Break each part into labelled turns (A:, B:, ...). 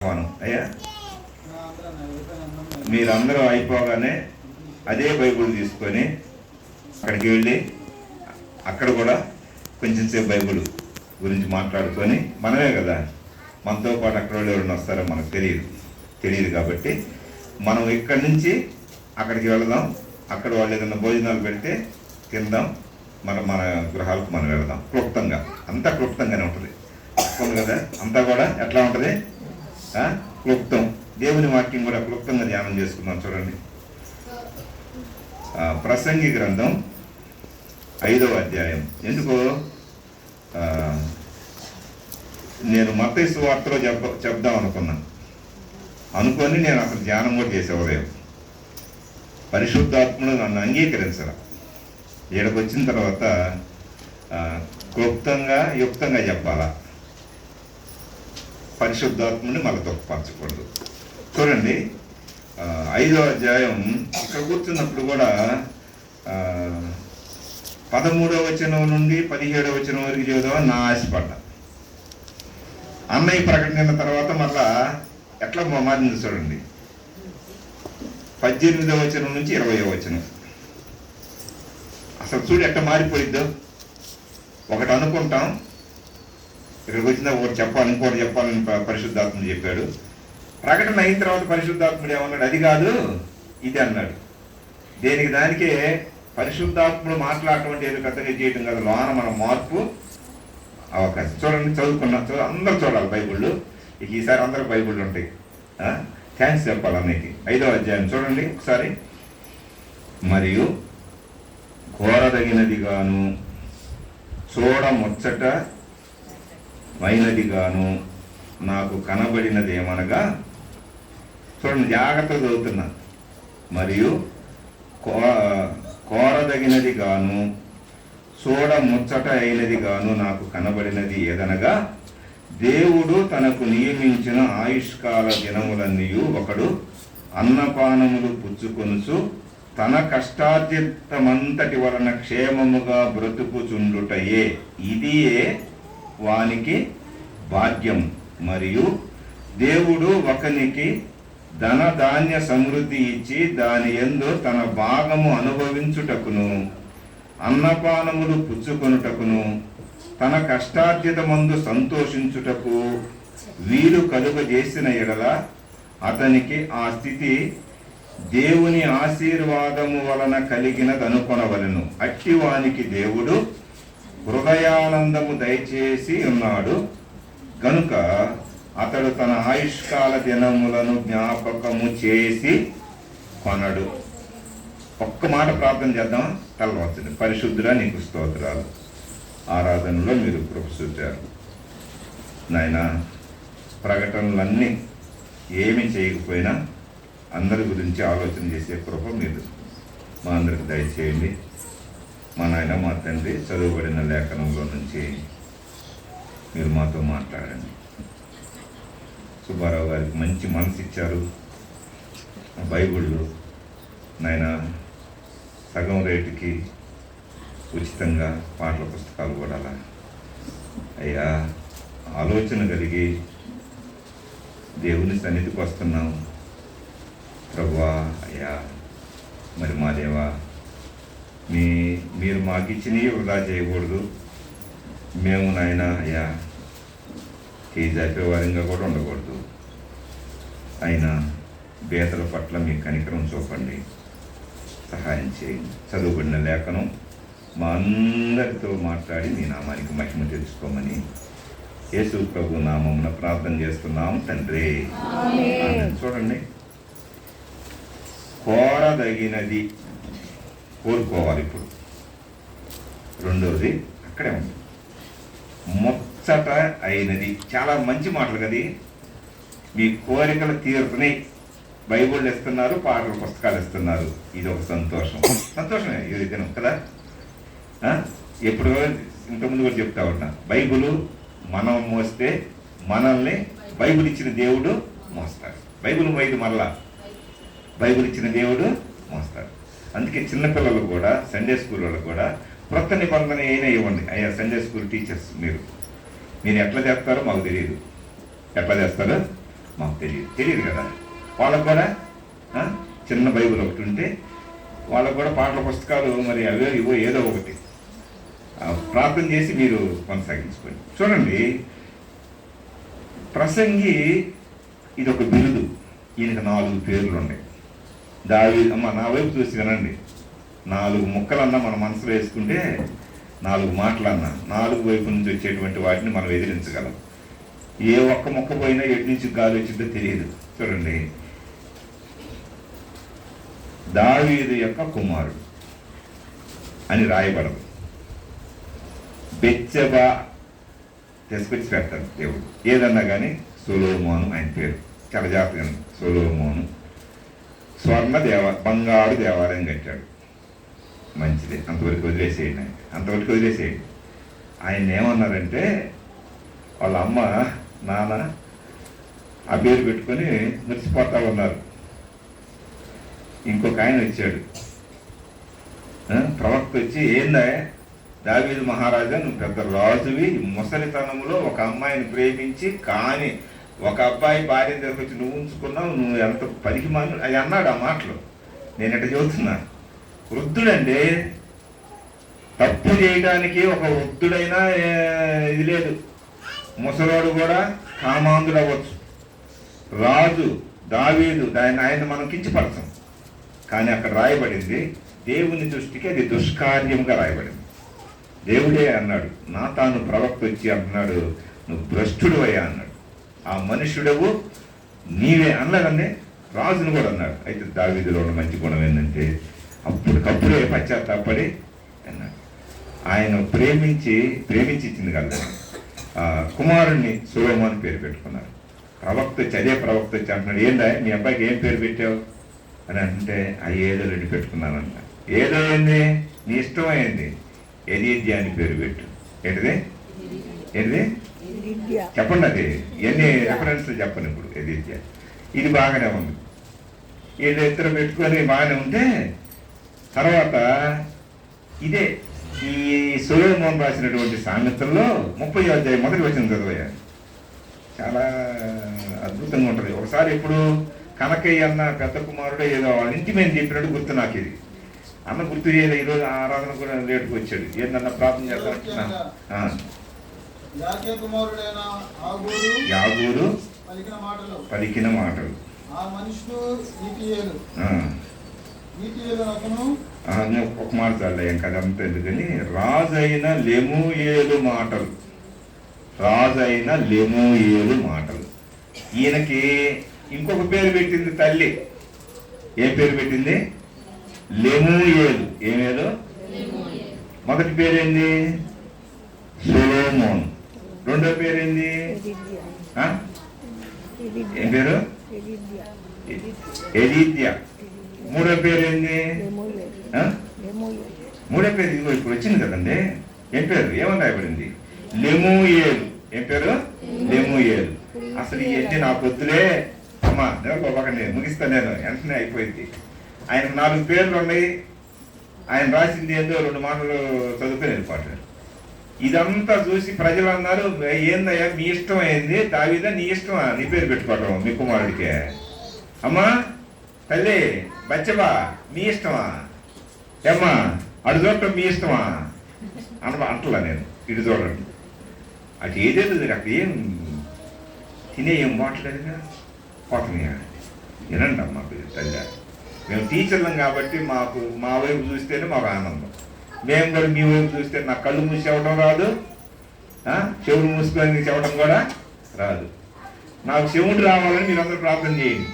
A: అయ్యా మీరందరూ అయిపోగానే అదే బైబుల్ తీసుకొని అక్కడికి వెళ్ళి అక్కడ కూడా కొంచెం సేపు బైబుల్ గురించి మాట్లాడుకొని మనమే కదా, మనతో పాటు అక్కడ వాళ్ళు ఎవరైనా వస్తారో మనకు తెలియదు కాబట్టి మనం ఇక్కడి నుంచి అక్కడికి వెళదాం. అక్కడ వాళ్ళు ఏదైనా భోజనాలు పెడితే తిందాం, మన గృహాలకు మనం వెళదాం. క్లుప్తంగా అంతా క్లుప్తంగానే ఉంటుంది కదా, అంతా కూడా ఎట్లా ఉంటుంది, క్లుప్తం. దేవుని వాక్యం కూడా క్లుప్తంగా ధ్యానం చేసుకుందాం. చూడండి, ప్రసంగి గ్రంథం 5వ అధ్యాయం. ఎందుకో నేను మత్తయి సువార్తలో చెప్దాం అనుకొని నేను అసలు ధ్యానం కూడా చేసే ఉదయం పరిశుద్ధాత్ముడు నన్ను అంగీకరించాల. ఇక్కడికి వచ్చిన తర్వాత క్లుప్తంగా యుక్తంగా చెప్పాలా, పరిశుద్ధాత్ముని మళ్ళీ తొక్కపరచకూడదు. చూడండి, 5వ అధ్యాయం. ఇక్కడ కూర్చున్నప్పుడు కూడా 13వ వచనం నుండి 17వ వచనం వరకు చదువుదామని నా ఆశపడ్డా. అన్నయ్య ప్రకటన తర్వాత మళ్ళా ఎట్లా మారింది చూడండి, 18వ వచనం నుంచి 20వ వచనం. అసలు చూడు ఎట్లా మారిపోయిద్దో. ఒకటి అనుకుంటాం, ఇక్కడికి వచ్చినా ఒకటి చెప్పాలి, ఇంకోటి చెప్పాలని పరిశుద్ధాత్ముడు చెప్పాడు. ప్రకటన అయిన తర్వాత పరిశుద్ధాత్ముడు ఏమన్నాడు, అది కాదు ఇది అన్నాడు. దానికే పరిశుద్ధాత్ముడు మాట్లాడటం అంటే ఏదో పెద్దగా చేయటం కాదు, లోన మన మార్పు అవకాశం. చూడండి, అందరూ చూడాలి బైబుళ్ళు. ఈసారి అందరూ బైబుళ్ళు ఉంటాయి. థ్యాంక్స్ చెప్పాలి అన్నిటికీ. 5వ అధ్యాయం చూడండి ఒకసారి. మరియు కోరదగినదిగాను చూడముచ్చట వైనదిగాను నాకు కనబడినది ఏమనగా, చూడండి జాగ్రత్తగా చదువుతున్నా. మరియు కోరదగినది గాను చూడముచ్చట అయినది గాను నాకు కనబడినది ఏదనగా, దేవుడు తనకు నియమించిన ఆయుష్కాల దినములన్నీ ఒకడు అన్నపానములు పుచ్చుకొనుచు తన కష్టార్జితమంతటి వలన క్షేమముగా బ్రతుకుచుండుటయే, ఇదియే వానికి భాగ్యం. మరియు దేవుడు ఒకనికి ధనధాన్య సమృద్ధి ఇచ్చి దాని యందు తన భాగము అనుభవించుటకును అన్నపానములు పుచ్చుకొనుటకును తన కష్టార్జితమందు సంతోషించుటకు వీలు కలుగజేసిన ఎడల అతనికి ఆ స్థితి దేవుని ఆశీర్వాదము వలన కలిగినదనుకొనవలెను. అట్టివానికి దేవుడు హృదయానందము దయచేసి ఉన్నాడు గనుక అతడు తన ఆయుష్కాల దినములను జ్ఞాపకము చేసి కొనడు. ఒక్క మాట ప్రార్థన చేద్దాం, తలవంచండి. పరిశుద్ధుడా నీకు స్తోత్రాలు. ఆరాధనలో మీరు కృప చూపారు నాయన. ప్రకటనలన్నీ ఏమి చేయకపోయినా అందరి గురించి ఆలోచన చేసే కృప మీరు మా అందరికి దయచేయండి. మా నాయన, మా తండ్రి, చదువుబడిన లేఖనంలో నుంచి మీరు మాతో మాట్లాడండి. సుబ్బారావు గారికి మంచి మనసు ఇచ్చారు. బైబిళ్ళు నాయన సగం రేటుకి ఉచితంగా పాటల పుస్తకాలు కూడా అయ్యా ఆలోచన కలిగి దేవుని సన్నిధికి వస్తున్నాం ప్రభువా. అయ్యా మరి మా దేవా, మీరు మాకు ఇచ్చినవి వృధా చేయకూడదు. మేము నాయన అయ్యా చేజాపేవారంగా కూడా ఉండకూడదు. అయినా బేదల పట్ల మీ కనికరం చూపండి, సహాయం చేయండి. చదువుబడిన లేఖనం మా అందరితో మాట్లాడి మీ నామానికి మహిమ తెచ్చుకోమని యేసు ప్రభు నామమున ప్రార్థన చేస్తున్నాం తండ్రి. చూడండి, కోరదగినది కోరుకోవాలి. ఇప్పుడు రెండోది అక్కడే ఉంది, ముచ్చట అయినది. చాలా మంచి మాటలు కదా. మీ కోరికలు తీరుతున్నాయి. బైబుల్ ఇస్తున్నారు, పాటల పుస్తకాలు ఇస్తున్నారు. ఇది ఒక సంతోషమే ఇది దినం కదా. ఎప్పుడు ఇంతకుముందు కూడా చెప్తా ఉన్నా, బైబుల్ మనం మోస్తే మనల్ని బైబుల్ ఇచ్చిన దేవుడు మోస్తాడు. బైబుల్ మోయదు, మళ్ళా బైబుల్ ఇచ్చిన దేవుడు మోస్తాడు. అందుకే చిన్నపిల్లలు కూడా, సండే స్కూల్ వాళ్ళు కూడా క్రొత్త నిబంధన అయినా ఇవ్వండి. అయ్యా సండే స్కూల్ టీచర్స్, మీరు ఎట్లా చేస్తారో మాకు తెలియదు. ఎట్లా చేస్తారో మాకు తెలియదు కదా. వాళ్ళకు కూడా చిన్న బైబిల్ ఒకటి ఉంటే వాళ్ళకు కూడా పాటల పుస్తకాలు మరి అవే ఇవో ఏదో ఒకటి ప్రార్థన చేసి మీరు కొనసాగించుకోండి. చూడండి, ప్రసంగి ఇది ఒక బిరుదు. ఈయనకు 4 పేర్లు ఉన్నాయి. దావీదు, అమ్మ నా వైపు చూసి వినండి, 4 ముక్కలన్నా మన మనసులో వేసుకుంటే 4 మాటలన్నా 4 వైపు నుంచి వచ్చేటువంటి వాటిని మనం ఎదిరించగలం. ఏ ఒక్క మొక్క పోయినా ఎటు నుంచి గాలి వచ్చిందో తెలియదు. చూడండి, దావీదు యొక్క కుమారుడు అని రాయబడదు. బెత్షెబా తీసుకొచ్చి పెడతాడు దేవుడు. ఏదన్నా కానీ సొలొమోను ఆయన పేరు, చాలా జాగ్రత్తగా. సొలొమోను బంగారు దేవాలయం కట్టాడు. మంచిదే, అంతవరకు వదిలేసేయండి. అంతవరకు వదిలేసేయండి. ఆయన ఏమన్నారంటే వాళ్ళ అమ్మ నాన్న ఆ పేరు పెట్టుకొని మురిసిపోతా ఉన్నారు. ఇంకొక ఆయన వచ్చాడు, ప్రవక్త వచ్చి, ఏందా దావీదు మహారాజా, నువ్వు పెద్ద రాజువి, ముసలితనంలో ఒక అమ్మాయిని ప్రేమించి కానీ ఒక అబ్బాయి భార్యను దగ్గర వచ్చి నువ్వు ఉంచుకున్నావు, నువ్వు ఎంత పనికి మాను అది అన్నాడు. ఆ మాటలు నేను ఎట్లా చెబుతున్నా. వృద్ధుడండి, తప్పు చేయడానికి ఒక వృద్ధుడైనా ఇది లేదు. ముసలోడు కూడా కామాంధుడు అవ్వచ్చు. రాజు దావీదు, ఆయన మనం కించపరచం, కానీ అక్కడ రాయబడింది దేవుని దృష్టికి అది దుష్కార్యంగా రాయబడింది. దేవుడే అన్నాడు, నాతాను ప్రవక్త వచ్చి అంటున్నాడు, నువ్వు భ్రష్టుడు అయ్యా అన్నాడు. ఆ మనుష్యుడవు నీవే అన్నాడండి. రాజును కూడా అన్నాడు. అయితే దావీదులో ఉన్న మంచి గుణం ఏంటంటే అప్పటికప్పుడే పశ్చాత్తాపడి అన్నాడు. ఆయన ప్రేమించి ఇచ్చింది కదా కుమారుణ్ణి సొలొమోను పేరు పెట్టుకున్నారు. ప్రవక్త చదివే ప్రవక్త వచ్చి అంటున్నాడు, ఏందా మీ అబ్బాయికి ఏం పేరు పెట్టావు అని అంటే, ఆ ఏదో రెడ్డి పెట్టుకున్నానంట. ఏదో ఏంది నీ ఇష్టమైంది, ఎదీద్యా అని పేరు పెట్టు. ఏంటిది చెప్పండి, అది ఎన్ని రెఫరెన్స్లు చెప్పండి. ఇప్పుడు ఎదీద్యా ఇది బాగానే ఉంది. వీళ్ళు ఇద్దరు పెట్టుకొని బాగానే ఉంటే తర్వాత ఇదే ఈ సొలొమోను రాసినటువంటి సామెతల్లో 30వ అధ్యాయం మొదటి వచనం చదివాను. చాలా అద్భుతంగా ఉంటుంది. ఒకసారి ఇప్పుడు కనకయ్య అన్న పెద్ద కుమారుడు ఏదో వాళ్ళ ఇంటి మీద చెప్పినట్టు గుర్తు నాకు ఇది. అన్న గుర్తు చేయలేదు. ఈరోజు ఆరాధన కూడా లేటుకు వచ్చాడు. ఏందన్నా ప్రార్థన చేద్దాం. యాగూరు పలికిన మాటలు ఒక మాట చాలే కదా, అంత ఎందుకని. రాజైన లెమూయేలు మాటలు. ఈయనకి ఇంకొక పేరు పెట్టింది తల్లి. ఏం పేరు పెట్టింది? లెమూయేలు. ఏమేలు? మొదటి పేరేంది? సొలొమోను. రెండో పేరేంది? ఏం పేరు? ఎదీద్యా. మూడో పేరేంది? మూడో పేరు ఇదిగో ఇప్పుడు వచ్చింది కదండి. ఏం పేరు? ఏమని రాయబడింది? లెమూయేలు. ఏం పేరు? లెమూయేలు. అసలు ఇవన్నీ నాకు వద్దులే అమ్మా, నిలబోకండి, ముగిస్తాను నేను, వెంటనే అయిపోయింది. ఆయనకు 4 పేర్లు ఉన్నాయి. ఆయన రాసింది ఏందో 2 మాటలు చదువుకొని వెళ్ళిపోతాడు. ఇదంతా చూసి ప్రజలు అన్నారు, ఏందయ్యా మీ ఇష్టం అయింది, దావీదా నీ ఇష్టమా నీ పేరు పెట్టుకోవటం మీ కుమారుడికే? అమ్మా తల్లి బచ్చబా మీ ఇష్టమా? ఏమ్మా అటు చూడటం మీ ఇష్టమా అంటలా నేను. ఇటు చూడండి, అటు ఏదేదో అక్కడ ఏం తినే ఏం మాట్లాడేదిగా పోతున్నాయా? వినండి అమ్మా తల్లి, మేము టీచర్లం కాబట్టి మాకు మా వైపు చూస్తేనే మాకు ఆనందం. మేము కూడా మీ వైపు చూస్తే నా కళ్ళు మూసి చెప్పడం రాదు, చెవులు మూసుకొని చెప్పడం కూడా రాదు. నాకు చెవుడు రావాలని మీరు అందరూ ప్రార్థన చేయండి,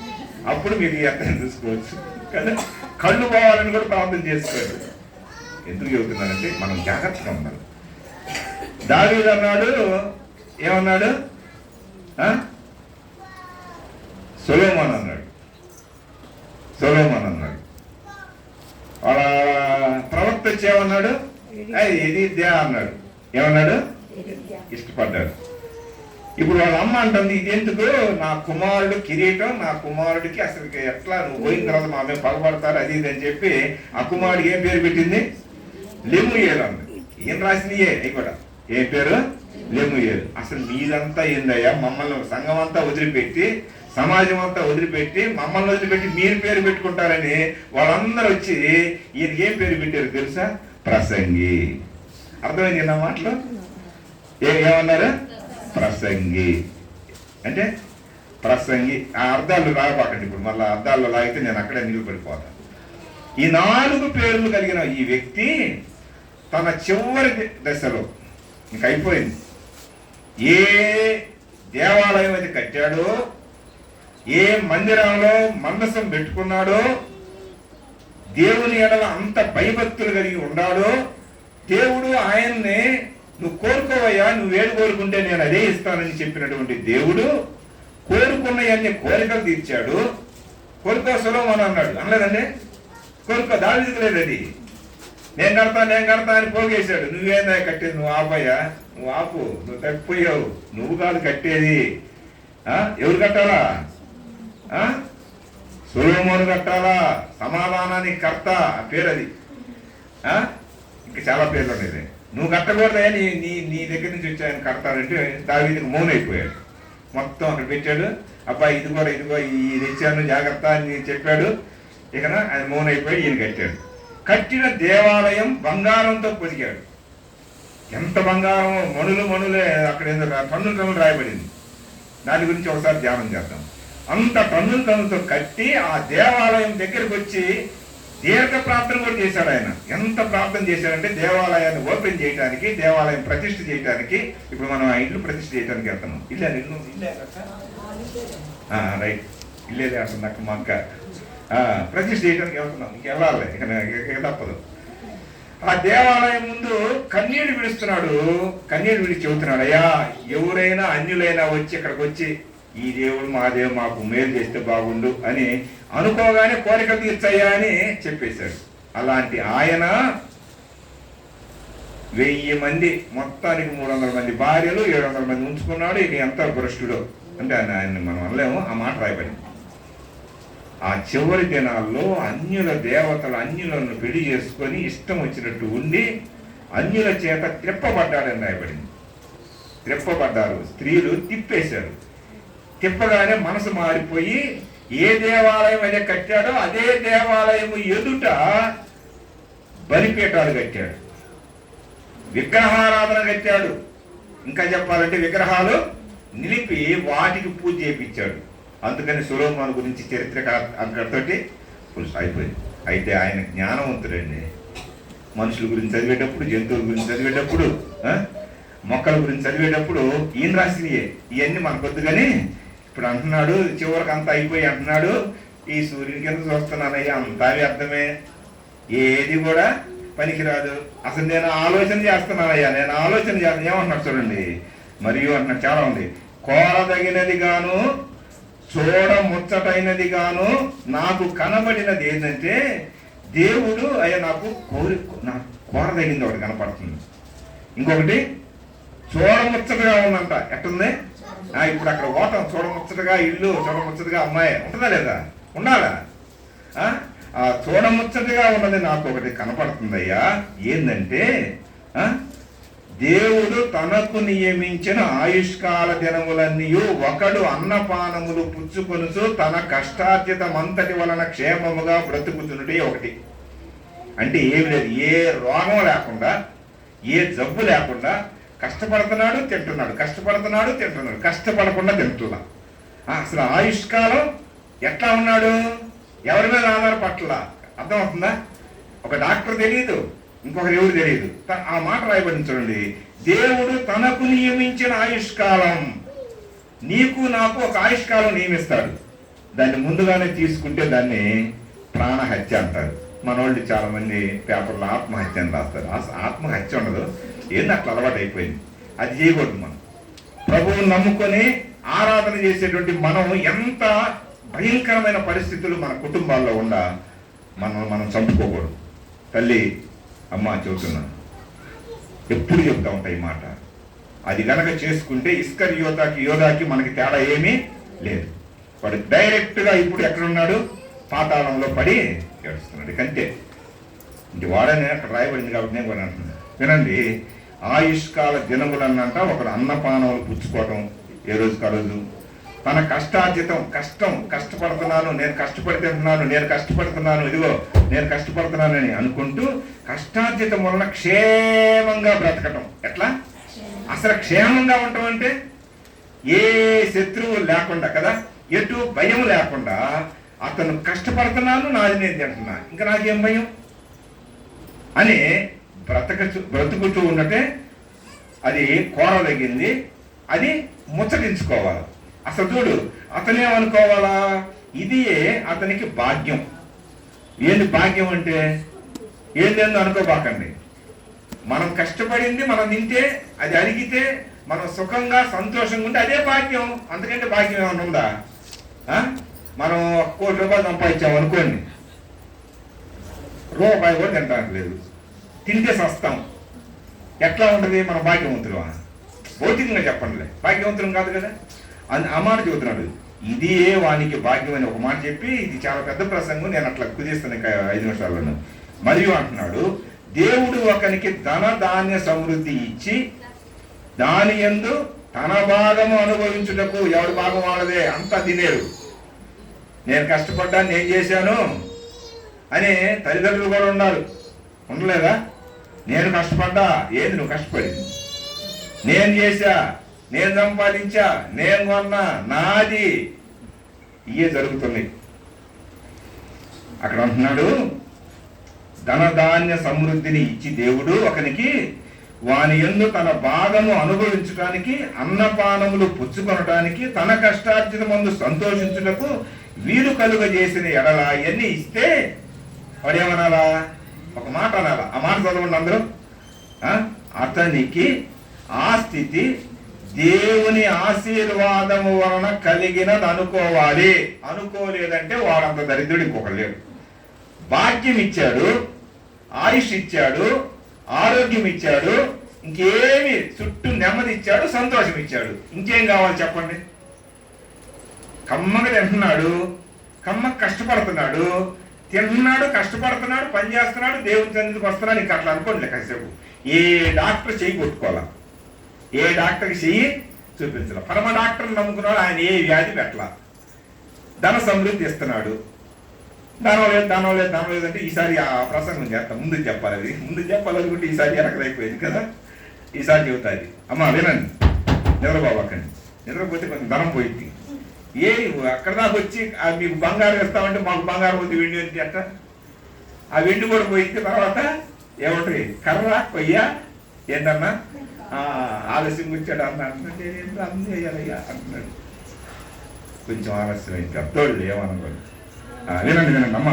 A: అప్పుడు మీరు ఎత్తని చూసుకోవచ్చు కదా. కళ్ళు పోవాలని కూడా ప్రార్థన చేసుకోండి. ఎందుకు చెబుతున్నానంటే మనం జాగ్రత్తగా ఉండాలి. దావీదు అన్నాడు, ఏమన్నాడు? సొలొమోను అన్నాడు. వాళ్ళ ప్రవక్త వచ్చి ఏమన్నాడు? ఎదీద్యా అన్నాడు. ఏమన్నాడు? ఇష్టపడ్డాడు. ఇప్పుడు వాళ్ళ అమ్మ అంటుంది, ఇది ఎందుకు? నా కుమారుడు కిరీటం, నా కుమారుడికి అసలు ఎట్లా నువ్వు పోయిన తర్వాత మా మేము పగబడతారు అది ఇది అని చెప్పి ఆ కుమారుడికి ఏం పేరు పెట్టింది? లెమూయేలు అంది. ఏం రాసినయే అవి కూడా. ఏం పేరు? లెమూయేలు. అసలు మీదంతా ఏందయ్యా, మమ్మల్ని సంఘం అంతా వదిలిపెట్టి సమాజం అంతా వదిలిపెట్టి మమ్మల్ని వదిలిపెట్టి మీరు పేరు పెట్టుకుంటారని వాళ్ళందరూ వచ్చి ఈయనకి ఏం పేరు పెట్టారు తెలుసా? ప్రసంగి. అర్థమైంది నా మాటలు? ఏమన్నారు? ప్రసంగి అంటే ప్రసంగి. ఆ అర్థాలు రాయబాకండి ఇప్పుడు, మళ్ళీ అర్థాల్లో లాగితే నేను అక్కడే నిలబడిపోతాను. ఈ 4 పేర్లు కలిగిన ఈ వ్యక్తి తన చివరి దశలో ఇంక అయిపోయింది. ఏ దేవాలయం అయితే కట్టాడో, ఏ మందిరంలో మందసం పెట్టుకున్నాడో, దేవుని ఎడల అంత భయభక్తులు కలిగి ఉన్నాడో, దేవుడు ఆయన్ని నువ్వు కోరుకోవయ్యా, నువ్వేడు కోరుకుంటే నేను అదే ఇస్తానని చెప్పినటువంటి దేవుడు కోరుకున్నవన్నీ కోరికలు తీర్చాడు. కోరుకో సొలొమోను అన్నాడు, అనలేదండి? కోరుకో దావీదుకు లేదు అది. నేను కడతా అని పోగేశాడు. నువ్వేందా కట్టేది? నువ్వు ఆపయ్యా, నువ్వు ఆపు, నువ్వు తప్పిపోయావు, నువ్వు కాదు కట్టేది. ఎవరు కట్టాలా? సొలొమోను కట్టాలా? సమాధానానికి కర్త పేరు అది. ఇంకా చాలా పేర్లు ఉండేది. నువ్వు కట్టకూడదా, నీ నీ నీ దగ్గర నుంచి వచ్చి ఆయన కడతాడంటే దావీదుకు మౌనం అయిపోయాడు. మొత్తం అక్కడ పెట్టాడు. అబ్బాయి ఇదిగో ఇది ఇచ్చాను జాగ్రత్త అని చెప్పాడు. ఇక ఆయన మౌనం అయిపోయి ఈయన కట్టాడు. కట్టిన దేవాలయం బంగారంతో పొదిగాడు. ఎంత బంగారం, మణులే అక్కడ టన్నులు రాయబడింది. దాని గురించి ఒకసారి ధ్యానం చేద్దాం. అంత టన్నులతో కట్టి ఆ దేవాలయం దగ్గరకు వచ్చి దీర్ఘ ప్రార్థన కూడా చేశాడు ఆయన. ఎంత ప్రార్థన చేశాడంటే దేవాలయాన్ని ఓపెన్ చేయడానికి, దేవాలయం ప్రతిష్ఠ చేయడానికి. ఇప్పుడు మనం ఆ ఇల్లు ప్రతిష్ఠ చేయడానికి వెళ్తున్నాం. ఇల్లే రైట్, ఇల్లేదే అంటుంది అక్క, మా అక్క. ప్రతిష్ఠ చేయడానికి వెళ్తున్నాం. ఇంక వెళ్ళాలి, ఇక తప్పదు. ఆ దేవాలయం ముందు కన్నీళ్ళు విడుస్తున్నాడు. కన్నీళ్ళు విడిచి చెబుతున్నాడు, అయ్యా ఎవరైనా అన్యులైనా వచ్చి ఇక్కడికి వచ్చి ఈ దేవుడు మా దేవుడు మాకు మేలు చేస్తే బాగుండు అని అనుకోగానే కోరిక తీర్చయ్యా అని చెప్పేశాడు. అలాంటి ఆయన 1000 మంది, మొత్తానికి 300 మంది భార్యలు, 700 మంది ఉంచుకున్నాడు. ఇక ఎంత భ్రష్టుడో అంటే ఆయన్ని మనం అనలేము. ఆ మాట రాయబడింది. ఆ చివరి దినాల్లో అన్యుల దేవతలు అన్యులను పెళ్లి చేసుకొని ఇష్టం వచ్చినట్టు ఉండి అన్యుల చేత త్రిప్పబడ్డాడని రాయబడింది. త్రిప్పబడ్డారు, స్త్రీలు తిప్పేశారు. తిప్పగానే మనసు మారిపోయి ఏ దేవాలయం అయితే కట్టాడో అదే దేవాలయం ఎదుట బలిపీఠాలు కట్టాడు, విగ్రహారాధన కట్టాడు. ఇంకా చెప్పాలంటే విగ్రహాలు నిలిపి వాటికి పూజ చేయించాడు. అందుకని సొలొమోను గురించి చరిత్ర అంతటితోటి అయిపోయింది. అయితే ఆయన జ్ఞానవంతుడండి. మనుషుల గురించి చదివేటప్పుడు, జంతువుల గురించి చదివేటప్పుడు, మొక్కల గురించి చదివేటప్పుడు ఈయన రాసినయే. ఇవన్నీ మనకొద్దు కానీ ఇప్పుడు అంటున్నాడు, చివరికి అంతా అయిపోయి అంటున్నాడు, ఈ సూర్యుని కింద చూస్తున్నానయ్యా, అంతా వ్యర్థమే, ఏది కూడా పనికిరాదు. అసలు నేను ఆలోచన చేస్తున్నానయ్యా, నేను ఆలోచన చేస్తాను. ఏమంటున్నాడు చూడండి, మరియు అంటున్నాడు, చాలా ఉంది. కోరదగినది గాను చూడ ముచ్చటైనది గాను నాకు కనబడినది ఏంటంటే దేవుడు అయ్యా నాకు కోరదగింది ఒకటి కనపడుతుంది. ఇంకొకటి చూడముచ్చటగా ఉందంట. ఎట్టుంది? ఇప్పుడు అక్కడ ఓటం చూడముచ్చటగా, ఇల్లు చూడముచ్చటగా, అమ్మాయి ఉంటుందా లేదా? ఉండాలా? చూడముచ్చటగా ఉన్నది నాకు ఒకటి కనపడుతుందయ్యా. ఏంటంటే దేవుడు తనకు నియమించిన ఆయుష్కాల దినములన్నీ ఒకడు అన్నపానములు పుచ్చుకొనుచు తన కష్టార్జితమంతటి వలన క్షేమముగా బ్రతుకుతున్నది ఒకటి. అంటే ఏమి లేదు, ఏ రోగం లేకుండా, ఏ జబ్బు లేకుండా కష్టపడుతున్నాడు తింటున్నాడు, కష్టపడుతున్నాడు తింటున్నాడు, కష్టపడకుండా తింటున్నా. అసలు ఆయుష్కాలం ఎట్లా ఉన్నాడు? ఎవరి మీద ఆధారపట్ల. అర్థమవుతుందా? ఒక డాక్టర్ తెలియదు, ఇంకొకరు ఎవరు తెలియదు. ఆ మాట రాయబడింది చూడండి, దేవుడు తనకు నియమించిన ఆయుష్కాలం. నీకు నాకు ఒక ఆయుష్కాలం నియమిస్తాడు. దాన్ని ముందుగానే తీసుకుంటే దాన్ని ప్రాణహత్య అంటారు. మన వాళ్ళు చాలా మంది పేపర్లో ఆత్మహత్య అని రాస్తారు. ఆత్మహత్య ఉండదు, ఏంది అట్లా అలవాటు అయిపోయింది. అది చేయకూడదు. మనం ప్రభువుని నమ్ముకొని ఆరాధన చేసేటువంటి మనం ఎంత భయంకరమైన పరిస్థితులు మన కుటుంబాల్లో ఉండా మనం చంపుకోకూడదు. తల్లి, అమ్మ చెబుతున్నాను, ఎప్పుడు చెబుతా ఉంటాయి మాట. అది గనక చేసుకుంటే యోధాకి మనకి తేడా ఏమీ లేదు. వాడు డైరెక్ట్గా ఇప్పుడు ఎక్కడున్నాడు? పాతాళంలో పడి ఏడుస్తున్నాడు. కంటే ఇంటి వాడని అక్కడ రాయబడింది కాబట్టి నేను కూడా అంటున్నాను. వినండి, ఆయుష్కాల దినములన్నంట ఒకడు అన్నపానములు పుచ్చుకోవటం, ఏ రోజుకి ఆ రోజు తన కష్టార్జితం, కష్టపడుతున్నాను, నేను కష్టపడుతున్నాను, ఇదిగో నేను కష్టపడుతున్నానని అనుకుంటూ కష్టార్జితం వలన క్షేమంగా బ్రతకటం. ఎట్లా అసలు క్షేమంగా ఉండటం అంటే ఏ శత్రువు లేకుండా కదా, ఎటు భయం లేకుండా అతను కష్టపడుతున్నాను, నాది నేను తింటున్నా, ఇంకా నాకేం భయం అని బ్రతుకుతూ ఉన్నట్టే అది కోరదగింది, అది ముచ్చటించుకోవాలి. అసలు చూడు, అతనేమనుకోవాలా, ఇది అతనికి భాగ్యం. ఏంది భాగ్యం అంటే ఏందేందో అనుకోబాకండి. మనం కష్టపడింది మనం తింటే, అది అడిగితే మనం సుఖంగా సంతోషంగా ఉంటే అదే భాగ్యం. అంతకంటే భాగ్యం ఏమైనా ఉందా? మనం 1 కోటి రూపాయలు సంపాదించాము అనుకోండి, రూపాయి కూడా తింటానికి లేదు, తింటే సస్తాం. ఎట్లా ఉంటుంది? మన భాగ్యవంతులు భౌతికంగా చెప్పండిలే, భాగ్యవంతులం కాదు కదా. ఆ మాట చెబుతున్నాడు, ఇది వానికి భాగ్యం అని ఒక మాట చెప్పి, ఇది చాలా పెద్ద ప్రసంగం, నేను అట్లా కుదిస్తాను ఇంకా 5 నిమిషాల్లోనూ. మరియు అంటున్నాడు, దేవుడు ఒకనికి ధన ధాన్య సమృద్ధి ఇచ్చి దాని యందు తన భాగము అనుభవించుటకు, ఎవరి భాగం వాళ్ళదే, అంతా తినేరు. నేను కష్టపడ్డాను, నేను చేశాను అని తల్లిదండ్రులు కూడా ఉన్నారు, ఉండలేదా? నేను కష్టపడ్డా, ఏది నువ్వు కష్టపడింది, నేను చేశా, నేను సంపాదించా, నేను కొన్నా, నాది, ఇవే జరుగుతున్నాయి. అక్కడ అంటున్నాడు, ధనధాన్య సమృద్ధిని ఇచ్చి దేవుడు ఒకనికి వాని యందు తన భాగము అనుభవించడానికి, అన్నపానములు పుచ్చుకొనటానికి, తన కష్టార్జితమందు సంతోషించుటకు వీలు కలుగజేసిన ఎడల ఇవన్నీ ఇస్తే వాడేమనాలా? ఒక మాట అనాలా. ఆ మాట చదవండి అందరూ. అతనికి ఆ స్థితి దేవుని ఆశీర్వాదము వలన కలిగినది అనుకోవాలి. అనుకోలేదంటే వాడంత దరిద్రుడు ఇంకొకరు లేడు. భాగ్యం ఇచ్చాడు, ఆయుష్ ఇచ్చాడు, ఆరోగ్యం ఇచ్చాడు, ఇంకేమి చుట్టూ నెమ్మది ఇచ్చాడు, సంతోషం ఇచ్చాడు, ఇంకేం కావాలి చెప్పండి? కమ్మగా తింటున్నాడు, కమ్మగా కష్టపడుతున్నాడు, కష్టపడుతున్నాడు, పని చేస్తున్నాడు, దేవుని సన్నిధికి వస్తున్నాడు. ఇంకా అట్లా అనుకోండి కాసేపు. ఏ డాక్టర్ చెయ్యి కొట్టుకోవాలా, ఏ డాక్టర్కి చెయ్యి చూపించాల. పరమ డాక్టర్ని నమ్ముకున్నాడు, ఆయన ఏ వ్యాధి పెట్టలా, ధన సమృద్ధి ఇస్తున్నాడు. దానం లేదంటే ఈసారి ఆ ప్రసంగం చేస్తాం, ముందు చెప్పాలి. అది ముందు చెప్పాలనుకుంటే ఈసారి ఎనకదైపోయింది కదా, ఈసారి చెబుతాది. అమ్మ వినండి, నిద్రపోకండి, నిద్రపోతే కొంచెం ధనం పోయింది. అక్కడ దాకా వచ్చి మీకు బంగారం ఇస్తామంటే మాకు బంగారం ఉంది, వెండి ఉంది అట్ట. ఆ వెండి కూడా పోయింది. తర్వాత ఏమంటారు, కర్ర కొయ్య ఏంటన్నా ఆలస్యం వచ్చాడు అన్నాడు, చేయాలయ్యా అంటున్నాడు. కొంచెం ఆలస్యం అయింది, అత్తోళ్ళు ఏమనుకోండి. వినండి అమ్మ,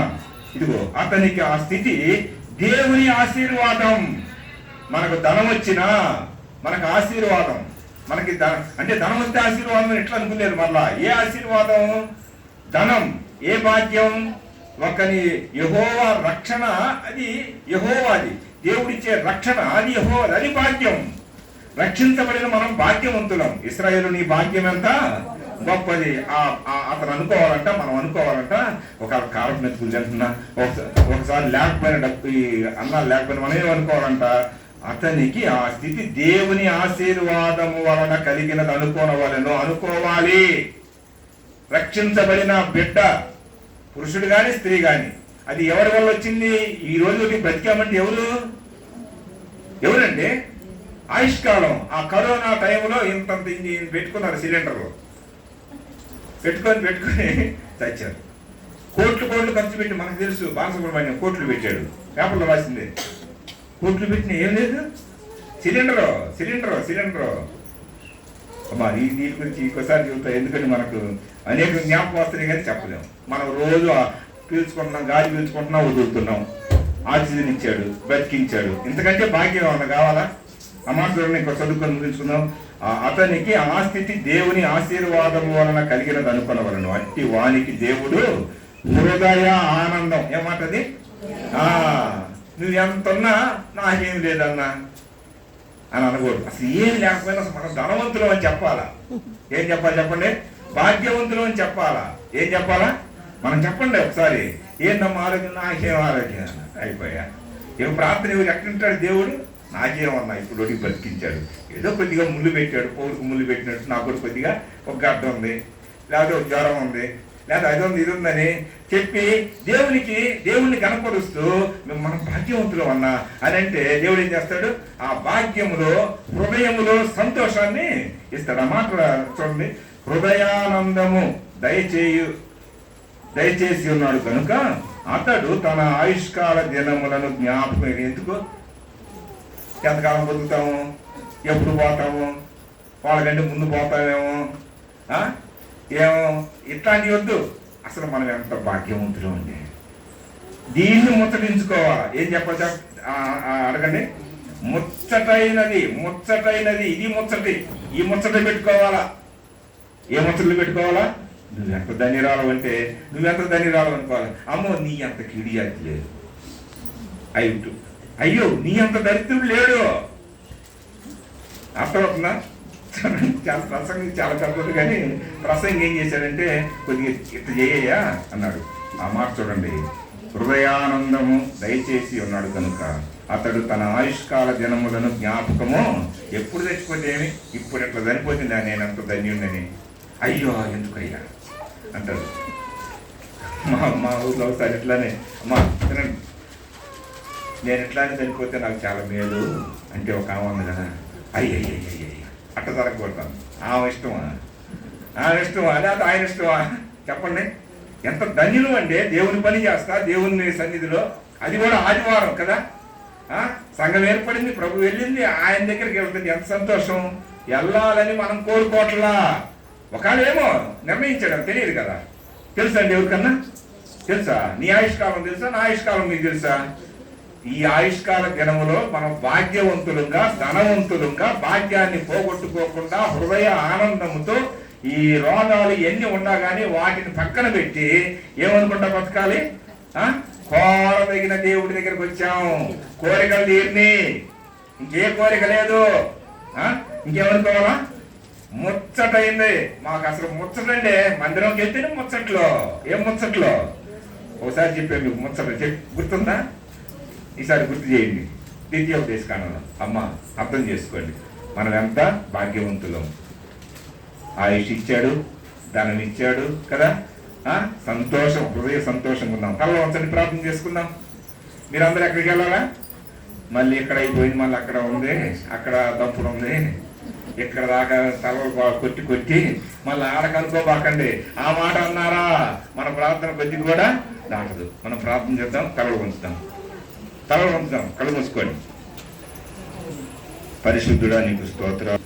A: ఇదిగో అతనికి ఆ స్థితి దేవుని ఆశీర్వాదం. మనకు ధనం వచ్చినా మనకు ఆశీర్వాదం, మనకి అంటే ధనం వస్తే ఆశీర్వాదం ఎట్లా అనుకునేది? మళ్ళా ఏ ఆశీర్వాదం? ధనం, ఏ భాగ్యం? ఒకని యెహోవా రక్షణ, అది యెహోవాది. దేవుడిచ్చే రక్షణ అది యెహోవాది, అది భాగ్యం. రక్షించబడిన మనం భాగ్యవంతులం. ఇశ్రాయేలు నీ భాగ్యం ఎంత గొప్పది. అతను అనుకోవాలంట, మనం అనుకోవాలంట. ఒక కారం మెతుకులు తింటున్నా, ఒకసారి లేకపోయిన డబ్బు అన్నాలు లేకపోయినా మనం ఏమనుకోవాలంట, అతనికి ఆ స్థితి దేవుని ఆశీర్వాదము వలన కలిగినది అనుకోవాలి. రక్షించబడిన బిడ్డ, పురుషుడు గాని స్త్రీ గాని, అది ఎవరి వల్ల వచ్చింది? ఈ రోజు బ్రతికామంటే ఎవరండి? ఆయుష్కాలం. ఆ కరోనా టైంలో ఇంత పెట్టుకున్నారు, సిలిండర్లు పెట్టుకొని చచ్చారు. కోట్లు ఖర్చు పెట్టి, మనకు తెలుసు బాలసుబ్రహ్మణ్యం కోట్లు పెట్టాడు, పేపర్లో రాసింది. కోట్లు పెట్టిన ఏం లేదు, సిలిండరు. అమ్మా దీని గురించి ఇంకోసారి చెబుతా, ఎందుకంటే మనకు అనేక జ్ఞాపకం వస్తున్నాయి కానీ చెప్పలేము. మనం రోజు పీల్చుకుంటున్నాం, గాలి పీల్చుకుంటున్నాం, వదులుతున్నాం. ఆక్సిజన్ ఇచ్చాడు, బతికించాడు, ఇంతకంటే భాగ్యం ఏమన్నా కావాలా? అమాసులను ఇంకో చదువుకొని ముగించుకుందాం. అతనికి ఆ స్థితి దేవుని ఆశీర్వాదము వలన కలిగినది అనుకునవలను. అట్టి వానికి దేవుడు హృదయ ఆనందం. ఏమాటది? నువ్వు ఎంతున్నా నాకేం లేదన్నా అని అనకూడదు. అసలు ఏం లేకపోయినా అసలు మనం ధనవంతులు అని చెప్పాలా? ఏం చెప్పాలి చెప్పండి? భాగ్యవంతులు అని చెప్పాలా? ఏం చెప్పాలా? మనం చెప్పండి ఒకసారి. ఏందమ్మా ఆరోగ్యం? నాకేం ఆరోగ్యం అయిపోయా. ఇక ప్రార్థన ఎవరు ఎక్కడుంటాడు? దేవుడు నాకేమన్నా ఇప్పుడు బతికించాడు. ఏదో కొద్దిగా ముళ్ళు పెట్టాడు, పౌరుకు ముళ్ళు పెట్టినట్టు నాకు కూడా కొద్దిగా ఒక గడ్డ ఉంది, లేకపోతే ఒక జ్వరం ఉంది, లేదా అది ఉంది ఇది ఉందని చెప్పి దేవుణ్ణి కనపరుస్తూ మనం భాగ్యవంతులు అన్నా అని అంటే దేవుడు ఏం చేస్తాడు? ఆ భాగ్యములో హృదయములో సంతోషాన్ని ఇస్తాడు. ఆ మాట చూడండి, హృదయానందము దయచేసి ఉన్నాడు కనుక అతడు తన ఆయుష్కాల దినములను జ్ఞాపకం. ఎందుకు? ఎంతకాలం బతుకుతాము, ఎప్పుడు పోతాము, వాళ్ళకంటే ముందు పోతామేమో, ఏమో ఇట్లాంటివి వద్దు. అసలు మనం ఎంత భాగ్యవంతులు అండి. దీన్ని ముచ్చటించుకోవాలా. ఏం చెప్పచ్చా అడగండి. ముచ్చటైనది ఇది ముచ్చటి. ఈ ముచ్చట పెట్టుకోవాలా. ఏ ముచ్చట్లు పెట్టుకోవాలా? నువ్వెంత ధన్యరాలు అంటే నువ్వెంత ధన్యరాలు అనుకోవాలి. అమ్మో నీ అంత కిడియాతి లేదు, అయ్యో నీ అంత దరిద్రుడు లేడు. అర్థమవుతుందా? చాలా ప్రసంగం చాలా పెద్దది, కానీ ప్రసంగం ఏం చేశాడంటే కొద్దిగా ఇట్లా చేయయ్యా అన్నాడు. ఆ మాట చూడండి, హృదయానందము దయచేసి ఉన్నాడు కనుక అతడు తన ఆయుష్కాల దినములను జ్ఞాపకము. ఎప్పుడు చచ్చిపోతే ఏమి, ఇప్పుడు ఎట్లా చనిపోతుందా నేను అంత ధన్యుడిని, అయ్యో ఎందుకయ్యా అంటాడు. మా ఊళ్ళో ఒకసారి ఇట్లానే, అమ్మా తినండి, నేను ఇట్లానే చనిపోతే నాకు చాలా మేలు అంటే ఒక ఆమె ఉంది కదా, అయ్యయ్యయ్య అట్ట జరగకూడతాను. ఆమె ఇష్టమా లేదా ఆయన ఇష్టమా? చెప్పండి. ఎంత ధన్యులు అంటే దేవుని పని చేస్తా దేవుని సన్నిధిలో, అది కూడా ఆదివారం కదా, సంఘం ఏర్పడింది, ప్రభు వెళ్ళింది, ఆయన దగ్గరికి వెళ్తుంది. ఎంత సంతోషం. వెళ్ళాలని మనం కోరుకోవట్లా. ఒకవేళేమో నిర్ణయించాడు, తెలియదు కదా. తెలుసా అండి ఎవరికన్నా? తెలుసా? నీ ఆయుష్కాలం తెలుసా? నా ఆయుష్కాలం మీకు తెలుసా? ఈ ఆయుష్కాల దినములో మనం భాగ్యవంతులుగా ధనవంతులుగా భాగ్యాన్ని పోగొట్టుకోకుండా హృదయ ఆనందముతో ఈ రోగాలు ఎన్ని ఉన్నా కానీ వాటిని పక్కన పెట్టి ఏమనుకుంటా బతకాలి? కోరదగిన దేవుడి దగ్గరికి వచ్చాము, కోరికలు తీరిని, ఇంకే కోరిక లేదు. ఇంకేమనుకోవాలా? ముచ్చటైంది మాకు. అసలు ముచ్చటండి, మందిరంకి వెళ్తేనే ముచ్చట్లో. ఏం ముచ్చట్లో? ఒకసారి చెప్పాను మీకు ముచ్చట, గుర్తుందా? ఈసారి గుర్తు చేయండి. ద్వితీయోపదేశకాండంలో అమ్మ అర్థం చేసుకోండి, మనం ఎంత భాగ్యవంతులం. ఆయుష్ ఇచ్చాడు, ధనం ఇచ్చాడు కదా, సంతోషం, హృదయ సంతోషంగా ఉన్నాం. కళ్ళ వంచని ప్రార్థన చేసుకుందాం. మీరందరూ ఎక్కడికి వెళ్ళాలా? మళ్ళీ ఇక్కడ అయిపోయింది, మళ్ళీ అక్కడ ఉంది, అక్కడ దంపుడు ఉంది, ఇక్కడ దాకా తలలు కొట్టి మళ్ళీ ఆడకనుకోబాకండి. ఆ మాట అన్నారా మన ప్రార్థన కొద్ది కూడా దాటదు. మనం ప్రార్థన చేద్దాం, తలలు ఉంచుతాం, కళ్ళు మూసుకోండి. పరిశుద్ధుడా నీకు స్తోత్రాలు.